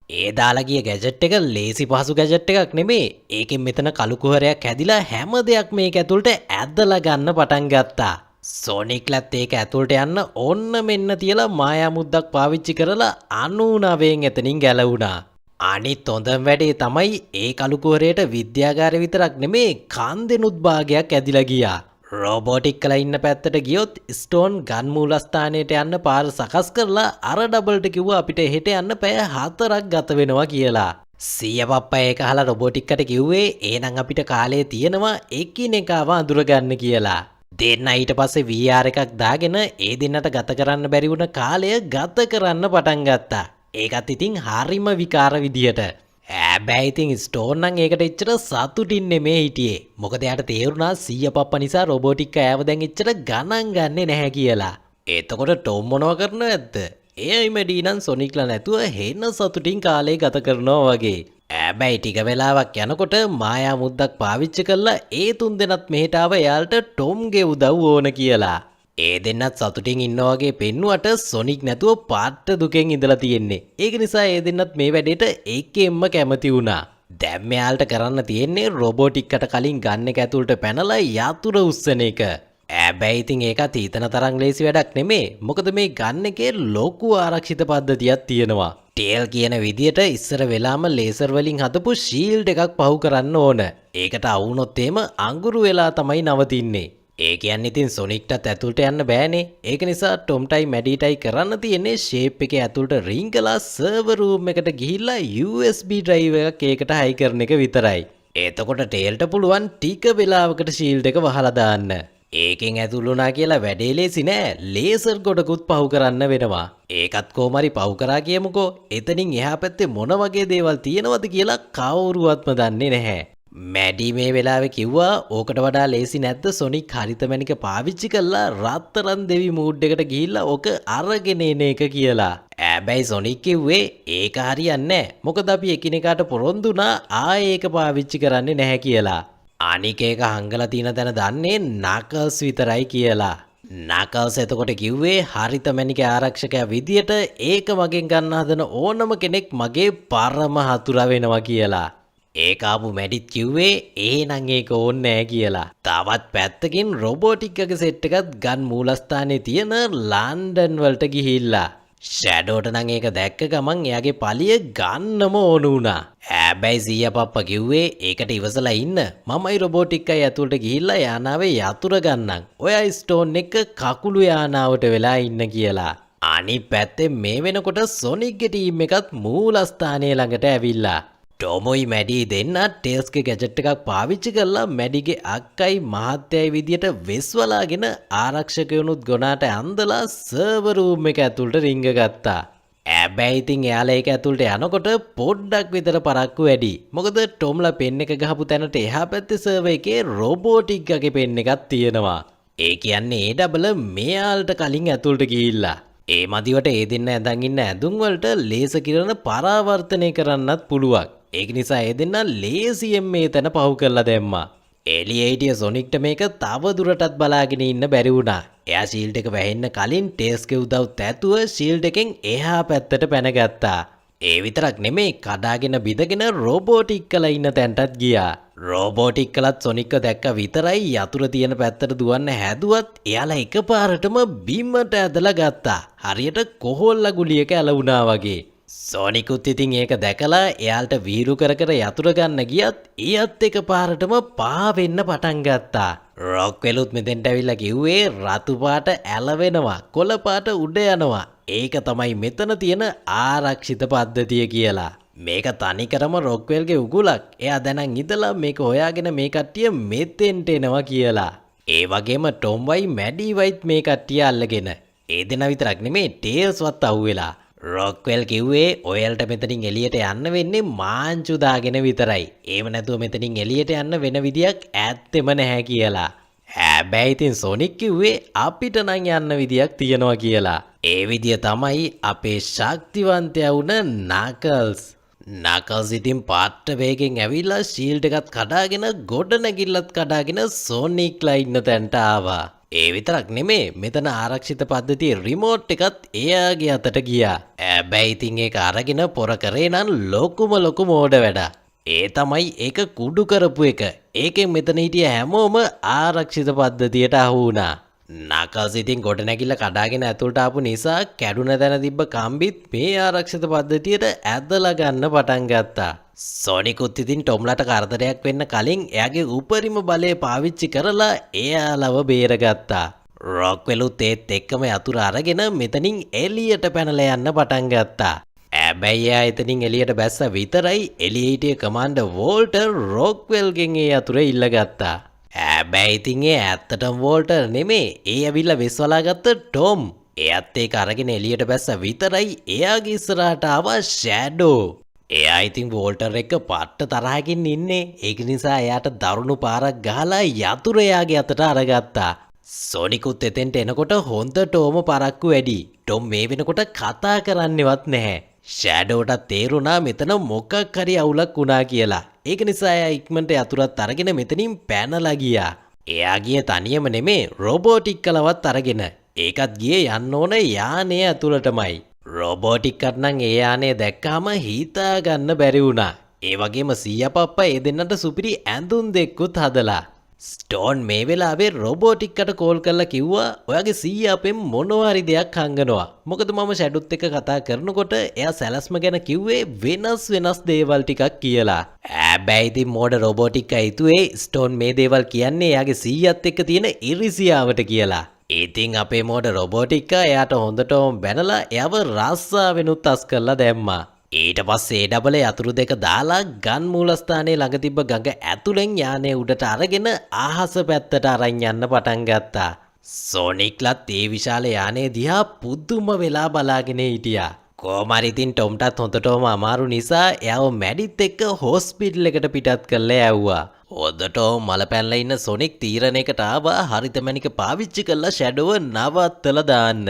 ඒ දාලා ගිය ගැජට් එක ලේසි පහසු ගැජට් එකක් නෙමේ. ඒකෙන් මෙතන කළු කුහරයක් හැදිලා හැම දෙයක් මේක ඇතුළට ඇදලා ගන්න පටන් ගත්තා. සොනික්ලත් ඒක ඇතුළට යන්න ඕන්න මෙන්න තියලා මායා මුද්දක් පාවිච්චි කරලා 99න් එතනින් ගැලවුණා. අනිත් හොඳම වැඩේ තමයි ඒ කළු කුහරයට විද්‍යාගාරය විතරක් නෙමේ කන්දෙනුත් භාගයක් ඇදිලා ගියා. රොබෝටික් කලා ඉන්න පැත්තට ගියොත් ස්ටෝන් ගන් මූලස්ථානයට යන්න පාර සකස් කරලා අර ඩබල්ට කිව්වා අපිට එහෙට යන්න පැය 4ක් ගත වෙනවා කියලා. සීය පප්පා ඒක අහලා රොබෝටික්කට කිව්වේ එහෙනම් අපිට කාලය තියෙනවා එකිනෙකාව අඳුරගන්න කියලා. දෙන්න ඊට පස්සේ VR එකක් දාගෙන ඒ දෙන්නට ගත කරන්න බැරි වුණ කාලය ගත කරන්න පටන් ගත්තා. ඒකත් ඉතින් හරිම විකාර විදියට. හැබැයි ඉතින් ස්ටෝන් නම් ඒකට එච්චර සතුටින් නෙමේ හිටියේ. මොකද එයාට තේරුණා සීය පප්පා නිසා රොබෝටික් කෑව දැන් එච්චර ගණන් ගන්නෙ නැහැ කියලා. එතකොට ටොම් මොනව කරනව ඇත්ත? එයයි මැඩී නම් සොනික්ලා නැතුව හෙන සතුටින් කාලේ ගත කරනවා වගේ. හැබැයි ටික වෙලාවක් යනකොට මායා මුද්දක් පාවිච්චි කරලා ඒ තුන් දෙනත් මෙහෙට ආව එයාලට ටොම්ගේ උදව් ඕන කියලා. ඒ දෙන්නත් සතුටින් ඉන්නා වගේ පෙන්නුවට සොනික් නැතුව පාට දුකෙන් ඉඳලා තියෙන්නේ. ඒක නිසා ඒ දෙන්නත් මේ වැඩේට ඒකෙන්ම කැමති වුණා. දැන් මෙයාලට කරන්න තියෙන්නේ රොබෝටික්කට කලින් ගන්න එක ඇතුළට පැනලා යතුර උස්සන එක. හැබැයි ඉතින් ඒකත් ඊතන තරම් ලේසි වැඩක් නෙමේ. මොකද මේ ගන්න එකේ ලොකු ආරක්ෂිත පද්ධතියක් තියෙනවා. ටේල් කියන විදියට ඉස්සර වෙලාම ලේසර් වලින් හදපු ෂීල්ඩ් එකක් පහු කරන්න ඕන. ඒකට අවුනොත් එහෙම අඟුරු වෙලා තමයි නවතින්නේ. ඒ කියන්නේ ඉතින් සොනික්ටත් ඇතුළට යන්න බෑනේ. ඒක නිසා ටොම්ටයි මැඩීටයි කරන්න තියෙන්නේ ෂේප් එකේ ඇතුළට රිංගලා සර්වර් රූම් එකට ගිහිල්ලා USB ඩ්‍රයිව් එකක් ඒකට හයි කරන එක විතරයි. එතකොට ටේල්ට පුළුවන් ටික වෙලාවකට ෂීල්ඩ් එක වහලා දාන්න. ඒකෙන් ඇතුළුනා කියලා වැඩේ ලේසි නෑ. ලේසර් ගොඩකුත් පහු කරන්න වෙනවා. ඒකත් කොහොමරි පහු කරා කියමුකෝ. එතනින් එහා පැත්තේ මොන වගේ දේවල් තියෙනවද කියලා කවුරුවත්ම දන්නේ නැහැ. මැඩි මේ වෙලාවේ කිව්වා ඕකට වඩා ලේසි නැද්ද සොනික් හරිතමැණික පාවිච්චි කරලා රත්තරන් දෙවි මූඩ් එකට ගිහිල්ලා ඕක අරගෙන එන එක කියලා. හැබැයි සොනික් කිව්වේ ඒක හරියන්නේ නැහැ. මොකද අපි එකිනෙකාට පොරොන්දුනා ආයේ ඒක පාවිච්චි කරන්නේ නැහැ කියලා. අනික ඒක හංගලා තියෙන තැන දන්නේ නකල්ස් විතරයි කියලා. නකල්ස් එතකොට කිව්වේ හරිතමැණික ආරක්ෂකයා විදියට ඒක මගෙන් ගන්න හදන ඕනම කෙනෙක් මගේ පරම හතුරා වෙනවා කියලා. ඒක ආපු මැඩිත් කිව්වේ එහෙනම් ඒක ඕනේ නැහැ කියලා. තවත් පැත්තකින් රොබෝටික්ගේ සෙට් එකත් ගන් මූලස්ථානයේ තියෙන ලන්ඩන් වලට ගිහිල්ලා. ෂැඩෝට නම් ඒක දැක්ක ගමන් එයාගේ පලිය ගන්නම ඕන වුණා. හැබැයි සීයා පප්පා කිව්වේ ඒකට ඉවසලා ඉන්න. මමයි රොබෝටික්කයි ඇතුළට ගිහිල්ලා යානාවේ යතුරු ගන්නම්. ඔයා ස්ටෝන් එක කකුළු යානාවට වෙලා ඉන්න කියලා. අනිත් පැත්තේ මේ වෙනකොට සොනික්ගේ ටීම් එකත් මූලස්ථානයේ ළඟට ඇවිල්ලා. ටොමොයි මැඩි දෙන්න ටේල්ස්ගේ ගැජට් එකක් පාවිච්චි කරලා මැඩිගේ අක්කයි මහත්තයයි විදියට වෙස්වලාගෙන ආරක්ෂකයනුත් ගොනාට ඇන්දලා සර්වර් රූම් එක ඇතුළට රිංග ගත්තා. හැබැයි ඉතින් එයාලා ඒක ඇතුළට යනකොට පොඩ්ඩක් විතර පරක්කු වැඩි. මොකද ටොම්ලා පෙන් එක ගහපු තැනට එහා පැත්තේ සර්වර් එකේ රොබෝටික්ගේ පෙන් එකක් තියෙනවා. ඒ කියන්නේ ඒ ඩබල මෙයාලට කලින් ඇතුළට ගිහිල්ලා. ඒ මදිවට ඒ දෙන්න ඇඳන් ඉන්න ඇඳුම් වලට ලේස කිරණ පරාවර්තනය කරන්නත් පුළුවන්. ඒක නිසා ඒ දෙන්න ලේසියෙන් මේ තැන පහු කරලා දැම්මා. එළියේ හිටිය සොනික්ට මේක තව දුරටත් බලාගෙන ඉන්න බැරි වුණා. එයා ෂීල්ඩ් එක වැහෙන්න කලින් ටේස්ගේ උදව්ත් ඇතුව ෂීල්ඩ් එකෙන් එහා පැත්තට පැනගත්තා. ඒ විතරක් නෙමෙයි කඩාගෙන බිඳගෙන රොබෝටික්කලා ඉන්න තැනටත් ගියා. රොබෝටික්කලත් සොනික්ව දැක්ක විතරයි යතුරු තියෙන පැත්තට දුවන්න හැදුවත් එයාලා එකපාරටම බිමට ඇදලා ගත්තා. හරියට කොහොල්ලා ගුලියක ඇලවුණා වගේ. සොනිකුත් ඉතින් ඒක දැකලා එයාලට වීරු කර කර යතුරු ගන්න ගියත් ඊයත් එකපාරටම පා වෙන්න පටන් ගත්තා. රොක්වෙලුත් මෙතෙන්ට ඇවිල්ලා කිව්වේ රතු පාට ඇලවෙනවා, කොළ පාට උඩ යනවා. ඒක තමයි මෙතන තියෙන ආරක්ෂිත පද්ධතිය කියලා. මේක තනිකරම රොක්වෙල්ගේ උගුලක්. එයා දැනන් ඉඳලා මේක හොයාගෙන මේ කට්ටිය මෙතෙන්ට එනවා කියලා. ඒ වගේම ටොම් වයි මැඩි වයිත් මේ කට්ටිය අල්ලගෙන. ඒ දෙනා විතරක් නෙමේ ටේල්ස්වත් අහුවෙලා. රොක්වෙල් කිව්වේ ඔයල්ට මෙතනින් එළියට යන්න වෙන්නේ මාංචු දාගෙන විතරයි. ඒව නැතුව මෙතනින් එළියට යන්න වෙන විදියක් ඇත්තෙම නැහැ කියලා. හැබැයි ඉතින් සොනික් කිව්වේ අපිට නම් යන්න විදියක් තියනවා කියලා. ඒ විදිය තමයි අපේ ශක්තිවන්තයා වුණ නකල්ස්. නකල්ස් ඉතින් පාට්ට වේගෙන් ඇවිල්ලා ෂීල්ඩ් එකත් කඩාගෙන ගොඩ නැගිල්ලත් කඩාගෙන සොනික්ලා ඉන්න තැනට ආවා. ඒ විතරක් නෙමේ මෙතන ආරක්ෂිත පද්ධතිය රිමෝට් එකත් එයාගේ අතට ගියා. හැබැයි ඉතින් ඒක අරගෙන පොර කරේ නම් ලොකු මෝඩ වැඩක්. ඒ තමයි ඒක කුඩු කරපු එක. ඒකෙන් මෙතන හිටිය හැමෝම ආරක්ෂිත පද්ධතියට අහු වුණා. නකල්ස් ඉතින් ගොඩ නැගිල්ල කඩාගෙන ඇතුළට ආපු නිසා කැඩුන තැන තිබ්බ කම්බිත් මේ ආරක්ෂිත පද්ධතියට ඇදලා ගන්න පටන් ගත්තා. සොනිකුත් ඉතින් ටොම්ලට කරදරයක් වෙන්න කලින් එයාගේ උපරිම බලය පාවිච්චි කරලා එයාලව බේරගත්තා. රොක්වෙලුත් ඒත් එක්කම යතුර අරගෙන මෙතනින් එළියට පැනලා යන්න පටන් ගත්තා. හැබැයි එයා එතනින් එළියට බැස්ස විතරයි එළියේ හිටිය කමාන්ඩර් වෝල්ටර් රොක්වෙල්ගෙන් ඒ යතුර ඉල්ලගත්තා. හැබැයි ඉතින් ඒ ඇත්තටම වෝල්ටර් නෙමේ. ඒ ඇවිල්ලා වෙස්වලා ගත්ත ටොම්. එයාත් ඒක අරගෙන එළියට බැස්ස විතරයි එයාගේ ඉස්සරහට ආවා ෂැඩෝ. එයා ඉතින් වෝල්ටර් එක්ක පට්ට තරහකින් ඉන්නේ. ඒක නිසා එයාට දරුණු පාරක් ගහලා යතුර එයාගේ අතට අරගත්තා. සොනිකුත් එතෙන්ට එනකොට හොඳටම පරක්කු වැඩි. ටොම් මේ වෙනකොට කතා කරන්නේවත් නැහැ. ෂැඩෝටත් තේරුණා මෙතන මොකක් හරි අවුලක් වුණා කියලා. ඒක නිසා එයා ඉක්මනට යතුරත් අරගෙන මෙතනින් පැනලා ගියා. එයා ගියේ තනියම නෙමේ රොබෝටික් කලවත් අරගෙන. ඒකත් ගියේ යන්න ඕන යානේ ඇතුළටමයි. රොබෝටික්කට නම් ඒ යානේ දැක්කාම හිතා ගන්න බැරි වුණා. ඒ වගේම සීයා පප්පා ඒ දෙන්නට සුපිරි ඇඳුම් දෙකකුත් හදලා. ස්ටෝන් මේ වෙලාවේ රොබෝටික්කට කෝල් කරලා කිව්වා ඔයාගේ සීයා අපෙන් මොනවා හරි දෙයක් හංගනවා. මොකද මම ෂැඩොත් එක්ක කතා කරනකොට එයා සැලස්ම ගැන කිව්වේ වෙනස් දේවල් ටිකක් කියලා. හැබැයි ඉතින් මෝඩ රොබෝටික්කා හිතුවේ ස්ටෝන් මේ දේවල් කියන්නේ එයාගේ සීයාත් එක්ක තියෙන ඉරිසියාවට කියලා. ඉතින් අපේ මෝඩ රොබෝටික්කා එයාට හොඳටම බැනලා එයාව රස්සාවෙනුත් අස් කරලා දැම්මා. ඊට පස්සේ ඩබල යතුරු දෙක දාලා ගන් මූලස්ථානයේ ළඟ තිබ්බ ගඟ ඇතුලෙන් යානේ උඩට අරගෙන ආහස පැත්තට අරන් යන්න පටන් ගත්තා. සොනික්ලත් ඒ විශාල යානේ දිහා පුදුම වෙලා බලාගෙන හිටියා. කොහමරි ඉතින් ටොම්ටත් හොඳටම අමාරු නිසා එයාව මැඩිත් එක්ක හොස්පිටල් එකට පිටත් කරලා යවුවා. හොඳටම මල පැනලා ඉන්න සොනික් තීරණයකට ආවා හරිත මැණික පාවිච්චි කරලා ෂැඩෝව නවත්තලා දාන්න.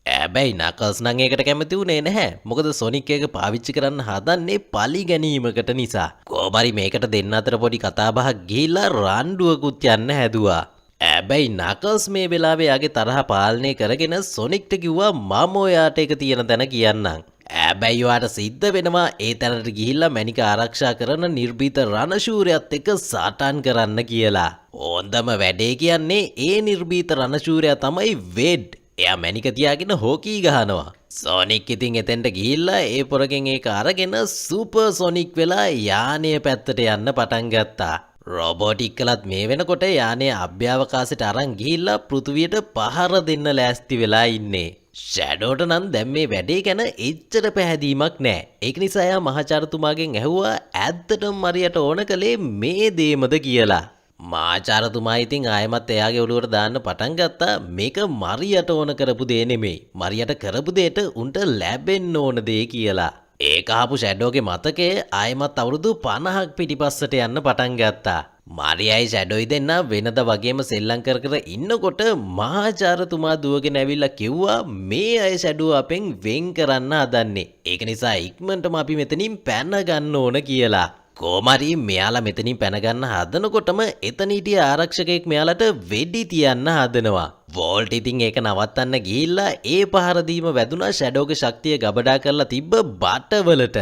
හැබැයි නකල්ස් නම් ඒකට කැමති වුණේ නැහැ. මොකද සොනික් එක පාවිච්චි කරන්න හදන්නේ පලි ගැනීමකට නිසා. කොහොමරි මේකට දෙන්න අතර පොඩි කතා බහක් ගිහිල්ලා රණ්ඩුවකුත් යන්න හැදුවා. හැබැයි නකල්ස් මේ වෙලාවේ යාගේ තරහ පාලනය කරගෙන සොනික්ට කිව්වා මම ඔයාට එක තියෙන තැන කියන්නම්. හැබැයි ඔයාට සිද්ධ වෙනවා ඒ තැනට ගිහිල්ලා මැණික ආරක්ෂා කරන නිර්භීත රණශූරයත් එක්ක සටන් කරන්න කියලා. හොඳම වැඩේ කියන්නේ ඒ නිර්භීත රණශූරයා තමයි වෙඩ්. එයා මැණික තියාගෙන හොකී ගහනවා. සොනික් ඉතින් එතෙන්ට ගිහිල්ලා ඒ පොරගෙන් ඒක අරගෙන සුපර් සොනික් වෙලා යානය පැත්තට යන්න පටන් ගත්තා. රොබෝටික්කලත් මේ වෙනකොට යානය අභ්‍යවකාශයට අරන් ගිහිල්ලා පෘථුවියට පහර දෙන්න ලෑස්ති වෙලා ඉන්නේ. ෂැඩෝට නම් දැන් මේ වැඩේ ගැන එච්චර පැහැදීමක් නැහැ. ඒක නිසා එයා මහාචාර්යතුමාගෙන් ඇහුවා ඇත්තටම මරියට ඕන කලේ මේ දේමද කියලා. මහාචාර්යතුමා ඉතින් ආයෙමත් එයාගේ ඔළුවට දාන්න පටන් ගත්තා මේක මරියට ඕන කරපු දේ නෙමෙයි. මරියට කරපු දෙයට උන්ට ලැබෙන්න ඕන දේ කියලා. ඒක ආපු ෂැඩෝගේ මතකය ආයෙමත් අවුරුදු 50ක් පිටිපස්සට යන්න පටන් ගත්තා. මාරියයි ෂැඩෝයි දෙන්න වෙනද වගේම සෙල්ලම් කර කර ඉන්නකොට මහාචාර්යතුමා දුවගෙන ඇවිල්ලා කිව්වා මේ අය ෂැඩෝ අපෙන් වෙන් කරන්න හදන්නේ. ඒක නිසා ඉක්මනටම අපි මෙතනින් පැන ගන්න ඕන කියලා. කොහමරි මෙයාලා මෙතනින් පැන ගන්න හදනකොටම එතන හිටිය ආරක්ෂකයෙක් මෙයාලට වෙඩි තියන්න හදනවා. වෝල්ට් ඉතින් ඒක නවත්තන්න ගිහිල්ලා ඒ පහර දීම වැදුනා ෂැඩෝගේ ශක්තිය ගබඩා කරලා තිබ්බ බටවලට.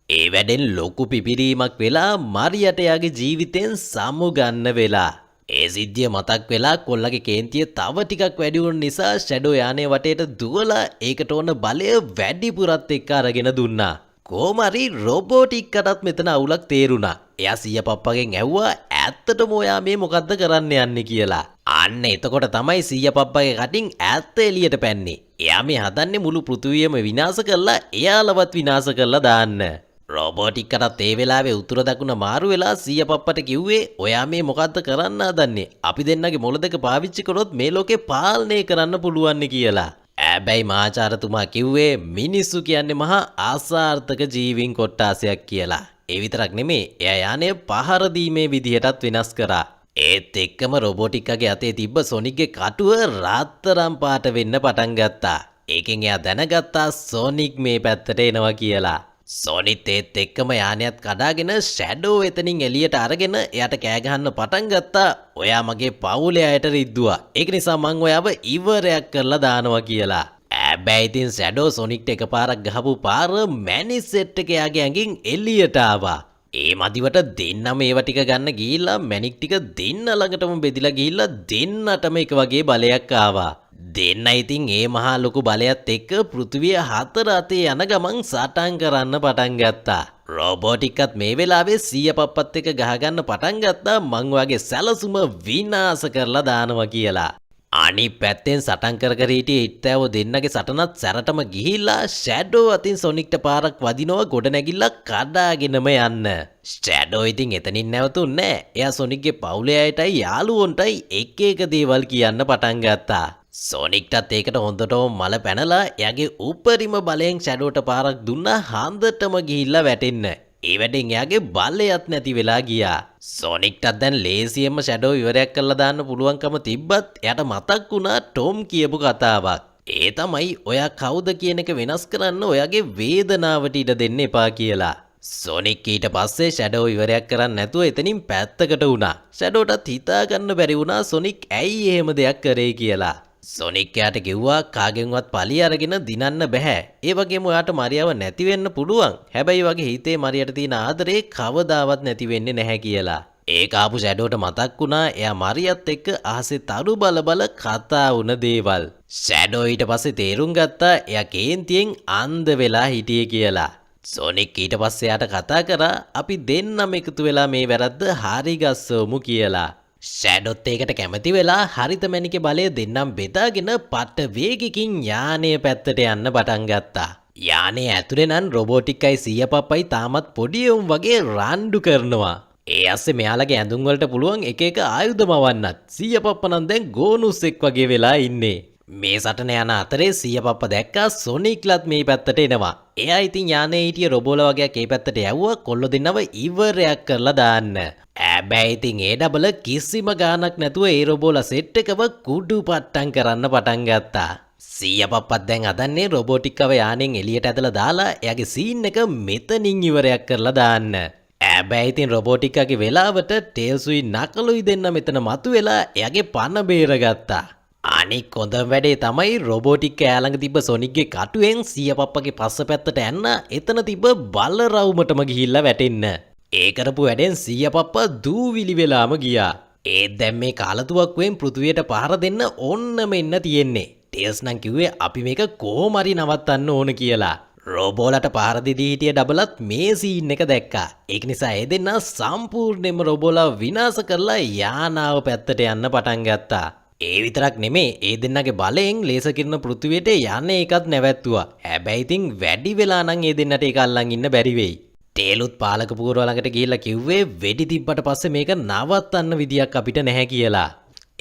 ඒ වැඩෙන් ලොකු පිපිරීමක් වෙලා මරියට යාගේ ජීවිතෙන් සමු ගන්න වෙලා. ඒ සිද්ධිය මතක් වෙලා කොල්ලගේ කේන්තිය තව ටිකක් වැඩි වුණ නිසා ෂැඩෝ යානේ වටේට දුවලා ඒකට ඕන බලය වැඩිපුරත් එක්ක අරගෙන දුන්නා. කොහමරි රොබෝටික්කටත් මෙතන අවුලක් තේරුණා. එයා සීයා පප්පගෙන් ඇහුවා ඇත්තටම ඔයා මේ මොකද්ද කරන්න යන්නේ කියලා. අන්න එතකොට තමයි සීයා පප්පගේ කටින් ඇත්ත එළියට පැන්නේ. එයා මේ හදන්නේ මුළු පෘථුවියම විනාශ කරලා එයාලවත් විනාශ කරලා දාන්න. රොබෝටික්කටත් ඒ වෙලාවේ උතුර දකුණ මාරු වෙලා සීයා පප්පට කිව්වේ ඔයා මේ මොකද්ද කරන්න හදන්නේ? අපි දෙන්නගේ මොළ දෙක පාවිච්චි කරොත් මේ ලෝකේ පාලනය කරන්න පුළුවන් කියලා. ඇබැයි මාචාරතුමා කිව්වේ මිනිස්සු කියන්නේ මහා ආසාර්ථක ජීවීන් කොට්ටාසයක් කියලා. ඒ විතරක් නෙමේ එයා යානය පහර දීමේ විදිහටත් වෙනස් කරා. ඒත් එක්කම රොබෝටික්කගේ අතේ තිබ්බ සොනික්ගේ කටුව රාත්තරම් පාට වෙන්න පටන් ගත්තා. ඒකෙන් එයා දැනගත්තා සොනික් මේ පැත්තට එනවා කියලා. සොනිත් ඒත් එක්කම යානයත් කඩාගෙන ෂැඩෝ එතනින් එළියට අරගෙන එයාට කෑ ගහන්න පටන් ගත්තා. ඔයා මගේ පවුලේ අයට රිද්දුවා. ඒක නිසා මං ඔයාව ඉවරයක් කරලා දානවා කියලා. හැබැයි ඉතින් ෂැඩෝ සොනික්ට එකපාරක් ගහපු පාර මැනිස් සෙට් එක එයාගේ ඇඟින් එළියට ආවා. ඒ මදිවට දෙන්නම ඒව ටික ගන්න ගිහිල්ලා මැනික් ටික දෙන්න ළඟටම බෙදිලා ගිහිල්ලා දෙන්නටම එක වගේ බලයක් ආවා. දෙන්න ඉතින් ඒ මහා ලොකු බලයත් එක්ක පෘථිවිය හතර අතේ යන ගමන් සටන් කරන්න පටන් ගත්තා. රොබෝටික්කත් මේ වෙලාවේ සීය පප්පත් එක්ක ගහගන්න පටන් ගත්තා මං වගේ සැලසුම විනාශ කරලා දානවා කියලා. අනිත් පැත්තෙන් සටන් කර කර හිටියේ ඉත්තෑවෝ දෙන්නගේ සටනත් සැරටම ගිහිල්ලා ෂැඩෝ අතින් සොනික්ට පාරක් වදිනවා ගොඩ නැගිල්ලා කඩාගෙනම යන්න. ෂැඩෝ ඉතින් එතනින් නැවතුන්නේ නැහැ. එයා සොනික්ගේ පවුලේ අයටයි යාළුවොන්ටයි එක එක දේවල් කියන්න පටන් ගත්තා. සොනික්ටත් ඒකට හොඳටම මල පැනලා එයාගේ උපරිම බලයෙන් ෂැඩෝට පාරක් දුන්නා හන්දටම ගිහිල්ලා වැටෙන්න. ඒ වැඩෙන් එයාගේ බලයත් නැති වෙලා ගියා. සොනික්ටත් දැන් ලේසියෙන්ම ෂැඩෝ ඉවරයක් කරලා දාන්න පුළුවන්කම තිබ්බත් එයාට මතක් වුණා ටොම් කියපු කතාවක්. ඒ තමයි ඔයා කවුද කියන එක වෙනස් කරන්න ඔයාගේ වේදනාවට ඉඩ දෙන්න එපා කියලා. සොනික් ඊට පස්සේ ෂැඩෝ ඉවරයක් කරන්න නැතුව එතනින් පැත්තකට වුණා. ෂැඩෝටත් හිතා ගන්න බැරි වුණා සොනික් ඇයි එහෙම දෙයක් කරේ කියලා. සොනික් යාට කිව්වා කාගෙන්වත් පලිය අරගෙන දිනන්න බෑ. ඒ වගේම ඔයාට මරියව නැති වෙන්න පුළුවන්. හැබැයි වගේ හිතේ මරියට තියෙන ආදරේ කවදාවත් නැති වෙන්නේ නැහැ කියලා. ඒක ආපු ෂැඩෝට මතක් වුණා එයා මරියත් එක්ක අහසේ තරු බල බල කතා වුණ දේවල්. ෂැඩෝ ඊට පස්සේ තේරුම් ගත්තා එයා කේන්තියෙන් අන්ධ වෙලා හිටියේ කියලා. සොනික් ඊට පස්සේ එයාට කතා කරා අපි දෙන්නම එකතු වෙලා මේ වැරද්ද හරි ගස්සවමු කියලා. ෂැඩොත් ඒකට කැමති වෙලා හරිත මැණිකේ බලය දෙන්නම් බෙදාගෙන පට්ට වේගකින් යානය පැත්තට යන්න පටන් ගත්තා. යානයේ ඇතුලේ නම් රොබෝටික්කයි සීය පප්පයි තාමත් පොඩි උන් වගේ රණ්ඩු කරනවා. ඒ ඇස්සේ මෙයාලගේ ඇඳුම් වලට පුළුවන් එක එක ආයුධ මවන්නත්. සීය පප්ප නම් දැන් ගෝනුස්සෙක් වගේ වෙලා ඉන්නේ. මේ සටන යන අතරේ සීය පප්ප දැක්කා සොනික්ලත් මේ පැත්තට එනවා. එයා ඉතින් යානයේ හිටිය රොබෝල වගේක් ඒ පැත්තට යවුවා කොල්ලෝ දෙන්නව ඉවරයක් කරලා දාන්න. හැබැයි ඉතින් ඒ ඩබල කිසිම ගානක් නැතුව ඒ රොබෝලා සෙට් එකව කුඩු පට්ටම් කරන්න පටන් ගත්තා. සීය පප්පත් දැන් හදන්නේ රොබෝටික්කව යානෙන් එළියට ඇදලා දාලා එයාගේ සීන් එක මෙතනින් ඉවරයක් කරලා දාන්න. හැබැයි ඉතින් රොබෝටික්කගේ වෙලාවට ටේල්සුයි නකලුයි දෙන්න මෙතන මතුවෙලා එයාගේ පන බේරගත්තා. අනික් හොඳම වැඩේ තමයි රොබෝටික්ක යාළඟ තිබ්බ සොනික්ගේ කටුවෙන් සීය පප්පගේ පස්ස පැත්තට යන්න එතන තිබ්බ බල රවුමටම ගිහිල්ලා වැටෙන්න. ඒ කරපු වැඩෙන් සීය පප්පා දූවිලි වෙලාම ගියා. ඒත් දැන් මේ කාලතුවක්කුවෙන් පෘථිවියට පහර දෙන්න ඕන්නම එන්න තියෙන්නේ. ටේල්ස් නම් කිව්වේ අපි මේක කොහොම හරි නවත්තන්න ඕන කියලා. රොබෝලට පහර දෙදී හිටිය ඩබලත් මේ සීන් එක දැක්කා. ඒක නිසා ඒ දෙන්නා සම්පූර්ණයෙන්ම රොබෝලා විනාශ කරලා යානාව පැත්තට යන්න පටන් ගත්තා. ඒ විතරක් නෙමේ ඒ දෙන්නගේ බලයෙන් ලේසර් කිරණ පෘථිවියට යන්න එකත් නැවැත්තුවා. හැබැයි ඉතින් වැඩි වෙලා නම් ඒ දෙන්නට ඒක අල්ලන් ඉන්න බැරි වෙයි. ටේලුත් පාලක පුරව ළඟට ගිහිල්ලා කිව්වේ වෙඩි තිබ්බට පස්සේ මේක නවත්තන්න විදියක් අපිට නැහැ කියලා.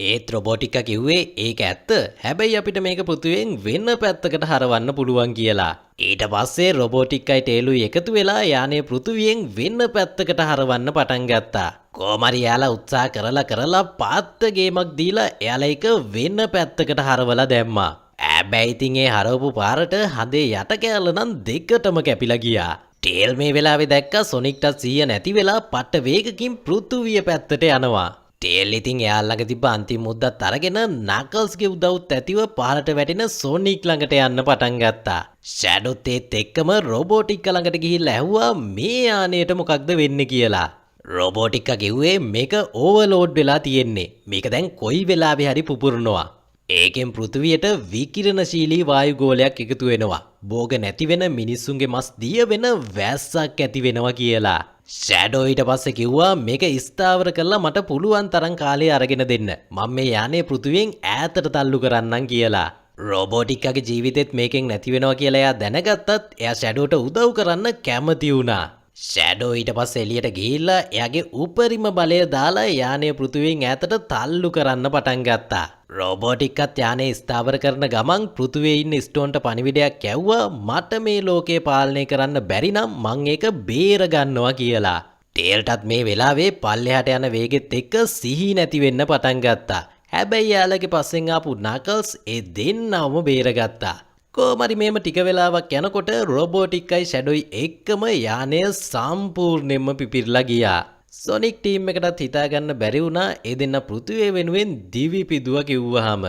ඒත් රොබෝටික්කා කිව්වේ ඒක ඇත්ත. හැබැයි අපිට මේක පෘථිවියෙන් වෙන පැත්තකට හරවන්න පුළුවන් කියලා. ඊට පස්සේ රොබෝටික්කයි ටේලුයි එකතු වෙලා යානය පෘථිවියෙන් වෙන පැත්තකට හරවන්න පටන් ගත්තා. කොහොමරි යාලා උත්සාහ කරලා පාත්ත ගේමක් දීලා එයාලා එක වෙන පැත්තකට හරවලා දැම්මා. හැබැයි ඉතින් ඒ හරවපු පාරට හදේ යට කෑල්ල නම් දෙකටම කැපිලා ගියා. ටේල් මේ වෙලාවේ දැක්කා සොනික්ටත් සීය නැති වෙලා පට්ට වේගකින් පෘථුවිය පැත්තට යනවා. ටේල් ඉතින් එයා ළඟ තිබ්බ අන්තිම මුද්දත් අරගෙන නකල්ස්ගේ උදව්ත් ඇතිව පාරට වැටෙන සොනික් ළඟට යන්න පටන් ගත්තා. ෂැඩොත් ඒත් එක්කම රොබෝටික්ක ළඟට ගිහිල්ලා ඇහුවා මේ යානයට මොකක්ද වෙන්නේ කියලා. රොබෝටික්කා කිව්වේ මේක ඕවර්ලෝඩ් වෙලා තියෙන්නේ. මේක දැන් කොයි වෙලාවෙ හරි පුපුරනවා. ඒකෙන් පෘථිවියට විකිරණශීලී වායු ගෝලයක් එකතු වෙනවා. භෝග නැති වෙන මිනිස්සුන්ගේ මස් දිය වෙන වැස්සක් ඇති වෙනවා කියලා. ෂැඩෝ ඊට පස්සේ කිව්වා මේක ස්ථාවර කරලා මට පුළුවන් තරම් කාලය අරගෙන දෙන්න. මම මේ යානේ පෘථිවියෙන් ඈතට තල්ලු කරන්නම් කියලා. රොබෝටික්කගේ ජීවිතෙත් මේකෙන් නැති වෙනවා කියලා එයා දැනගත්තත් එයා ෂැඩෝට උදව් කරන්න කැමති වුණා. ෂැඩෝ ඊට පස්සේ එළියට ගිහිල්ලා එයාගේ උපරිම බලය දාලා යානය පෘථිවියෙන් ඈතට තල්ලු කරන්න පටන් ගත්තා. රොබෝටික්කත් යානය ස්ථාවර කරන ගමන් පෘථිවියේ ඉන්න ස්ටෝන්ට පණිවිඩයක් ඇව්වා මට මේ ලෝකය පාලනය කරන්න බැරි නම් මං ඒක බේර ගන්නවා කියලා. ටේල්ටත් මේ වෙලාවේ පල්ලෙහාට යන වේගෙත් එක්ක සිහි නැති වෙන්න පටන් ගත්තා. හැබැයි යාළගේ පස්සෙන් ආපු නකල්ස් ඒ දෙන්නවම බේරගත්තා. කොහොමරි මේම ටික වෙලාවක් යනකොට රොබෝටික්කයි ෂැඩෝයි එක්කම යානය සම්පූර්ණයෙන්ම පිපිරලා ගියා. සොනික් ටීම් එකටත් හිතාගන්න බැරි වුණා ඒ දෙන්න පෘථිවිය වෙනුවෙන් දිවි පිදුව කිව්වහම.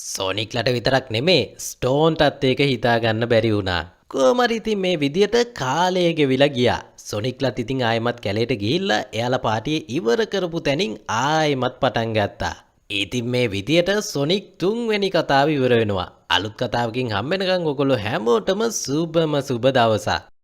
සොනික්ලට විතරක් නෙමේ ස්ටෝන්ටත් ඒක හිතාගන්න බැරි වුණා. කොහොමරි ඉතින් මේ විදියට කාලය ගෙවිලා ගියා. සොනික්ලත් ඉතින් ආයෙමත් කැලේට ගිහිල්ලා එයාලා පාටියේ ඉවර කරපු තැනින් ආයෙමත් පටන් ගත්තා. ඉතින් මේ විදියට සොනික් 3 වෙනි කතාව ඉවර වෙනවා. අලුත් කතාවකින් හම්බෙනකන් ඔයගොල්ලෝ හැමෝටම සුබම සුබ දවසක්.